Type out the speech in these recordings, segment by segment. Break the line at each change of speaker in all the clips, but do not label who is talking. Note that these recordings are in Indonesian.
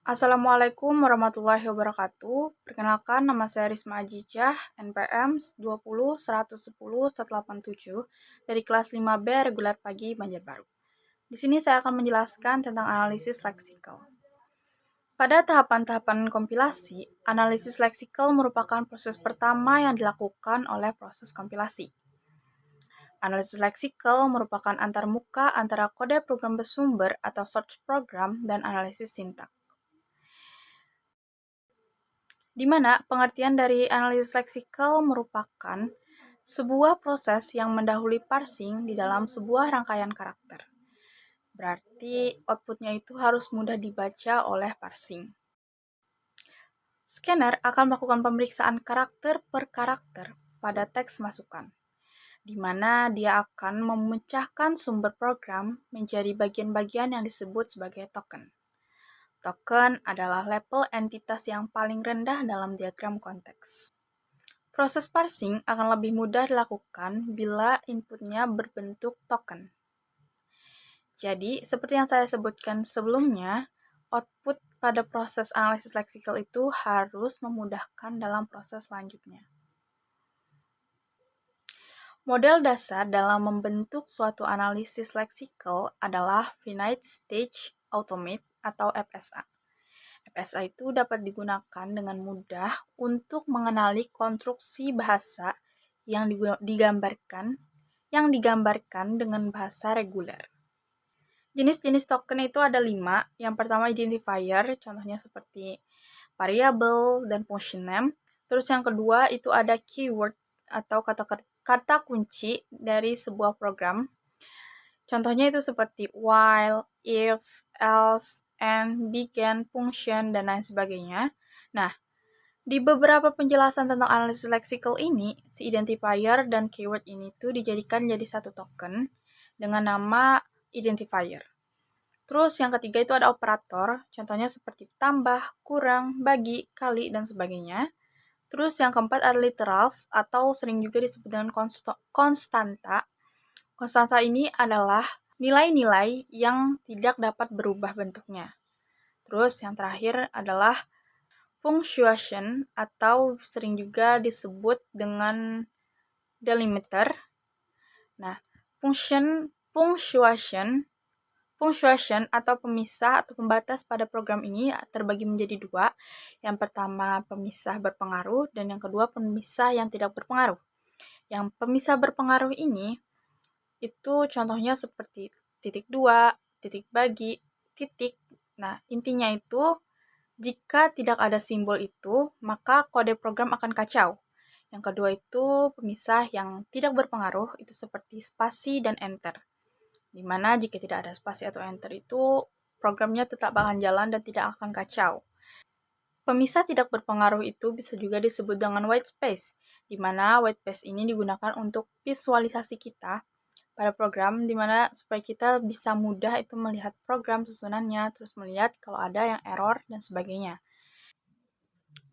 Assalamualaikum warahmatullahi wabarakatuh. Perkenalkan, nama saya Risma Ajijah, NPM 20 110 187 dari kelas 5B Reguler Pagi Banjarbaru. Di sini saya akan menjelaskan tentang analisis leksikal. Pada tahapan-tahapan kompilasi, analisis leksikal merupakan proses pertama yang dilakukan oleh proses kompilasi. Analisis leksikal merupakan antarmuka antara kode program bersumber atau source program dan analisis sintaks, di mana pengertian dari analisis leksikal merupakan sebuah proses yang mendahului parsing di dalam sebuah rangkaian karakter. Berarti outputnya itu harus mudah dibaca oleh parsing. Scanner akan melakukan pemeriksaan karakter per karakter pada teks masukan, di mana dia akan memecahkan sumber program menjadi bagian-bagian yang disebut sebagai token. Token adalah level entitas yang paling rendah dalam diagram konteks. Proses parsing akan lebih mudah dilakukan bila inputnya berbentuk token. Jadi, seperti yang saya sebutkan sebelumnya, output pada proses analisis leksikal itu harus memudahkan dalam proses selanjutnya. Model dasar dalam membentuk suatu analisis leksikal adalah Finite Stage Automate atau FSA. FSA itu dapat digunakan dengan mudah untuk mengenali konstruksi bahasa yang digambarkan dengan bahasa reguler. Jenis-jenis token itu ada 5. Yang pertama identifier, contohnya seperti variable dan function name. Terus yang kedua itu ada keyword atau kata kunci dari sebuah program. Contohnya itu seperti while, if, else, and, begin, function, dan lain sebagainya. Nah, di beberapa penjelasan tentang analisis leksikal ini, si identifier dan keyword ini tuh dijadikan jadi satu token dengan nama identifier. Terus yang ketiga itu ada operator, contohnya seperti tambah, kurang, bagi, kali, dan sebagainya. Terus yang keempat ada literals atau sering juga disebut dengan konstanta. Konstanta ini adalah nilai-nilai yang tidak dapat berubah bentuknya. Terus yang terakhir adalah punctuation atau sering juga disebut dengan delimiter. Nah, punctuation atau pemisah atau pembatas pada program ini terbagi menjadi 2. Yang pertama pemisah berpengaruh dan yang kedua pemisah yang tidak berpengaruh. Yang pemisah berpengaruh ini itu contohnya seperti titik 2, titik bagi, titik. Nah, intinya itu jika tidak ada simbol itu, maka kode program akan kacau. Yang kedua itu pemisah yang tidak berpengaruh, itu seperti spasi dan enter. Di mana jika tidak ada spasi atau enter itu, programnya tetap akan jalan dan tidak akan kacau. Pemisah tidak berpengaruh itu bisa juga disebut dengan white space, di mana white space ini digunakan untuk visualisasi kita pada program, di mana supaya kita bisa mudah itu melihat program susunannya, terus melihat kalau ada yang error dan sebagainya.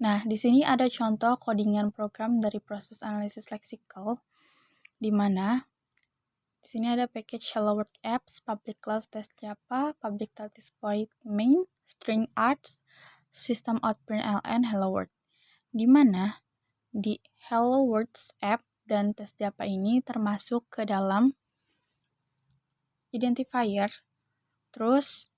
Nah, di sini ada contoh codingan program dari proses analisis leksikal, di mana di sini ada package Hello World Apps, public class test Java, public static void main, string arts, system out println Hello World. Di mana di Hello World app dan test Java ini termasuk ke dalam identifier, terus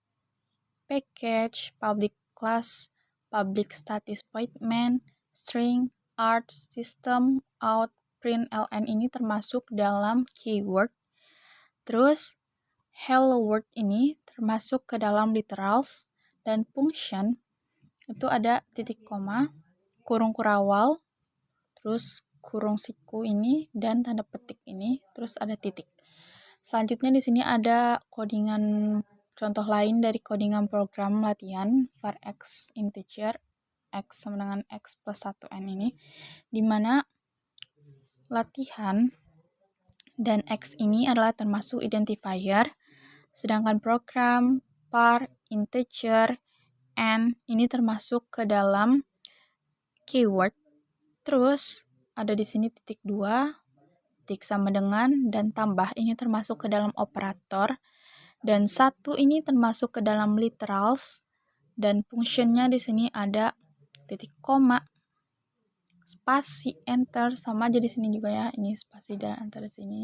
package, public class, public static void main, string, art, system, out, println ini termasuk dalam keyword. Terus hello world ini termasuk ke dalam literals dan function itu ada titik koma, kurung kurawal, terus kurung siku ini dan tanda petik ini, terus ada titik. Selanjutnya di sini ada codingan contoh lain dari codingan program latihan var x integer x sama dengan x plus 1n ini, di mana latihan dan x ini adalah termasuk identifier, sedangkan program var integer n ini termasuk ke dalam keyword. Terus ada di sini titik 2, titik sama dengan, dan tambah ini termasuk ke dalam operator, dan 1 ini termasuk ke dalam literals, Dan fungsinya di sini ada titik koma, spasi, enter, sama aja di sini juga ya. Ini spasi dan enter di sini.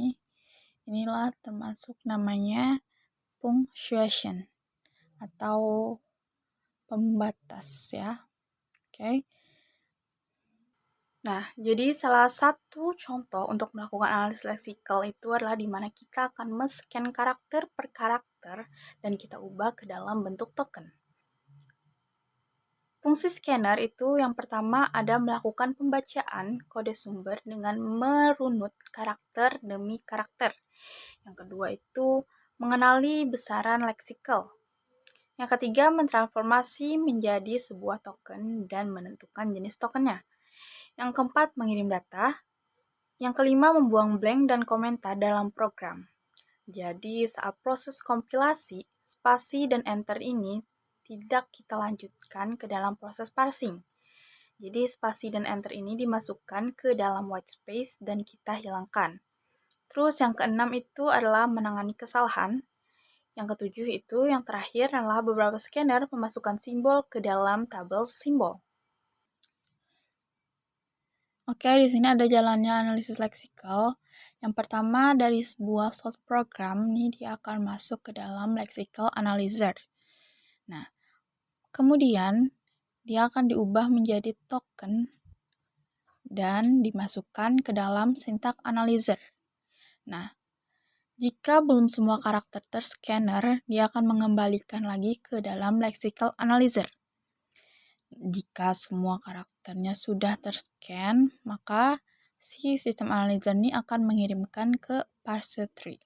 Inilah termasuk namanya punctuation atau pembatas ya. Oke. Nah, jadi salah satu contoh untuk melakukan analisis leksikal itu adalah di mana kita akan men-scan karakter per karakter dan kita ubah ke dalam bentuk token. Fungsi scanner itu yang pertama ada melakukan pembacaan kode sumber dengan merunut karakter demi karakter. Yang kedua itu mengenali besaran leksikal. Yang ketiga mentransformasi menjadi sebuah token dan menentukan jenis tokennya. Yang keempat mengirim data. Yang kelima membuang blank dan komentar dalam program. Jadi saat proses kompilasi, spasi dan enter ini tidak kita lanjutkan ke dalam proses parsing. Jadi spasi dan enter ini dimasukkan ke dalam white space dan kita hilangkan. Terus yang keenam itu adalah menangani kesalahan. Yang ketujuh itu yang terakhir adalah beberapa scanner memasukkan simbol ke dalam tabel simbol. Oke, di sini ada jalannya analisis leksikal. Yang pertama dari sebuah source program, nih dia akan masuk ke dalam lexical analyzer. Nah, kemudian dia akan diubah menjadi token dan dimasukkan ke dalam syntax analyzer. Nah, jika belum semua karakter terscanner, dia akan mengembalikan lagi ke dalam lexical analyzer. Jika semua karakternya sudah terscan, maka si sistem analyzer ini akan mengirimkan ke parser tree.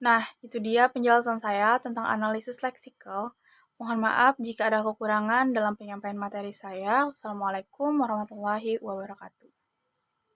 Nah, itu dia penjelasan saya tentang analisis leksikal. Mohon maaf jika ada kekurangan dalam penyampaian materi saya. Wassalamualaikum warahmatullahi wabarakatuh.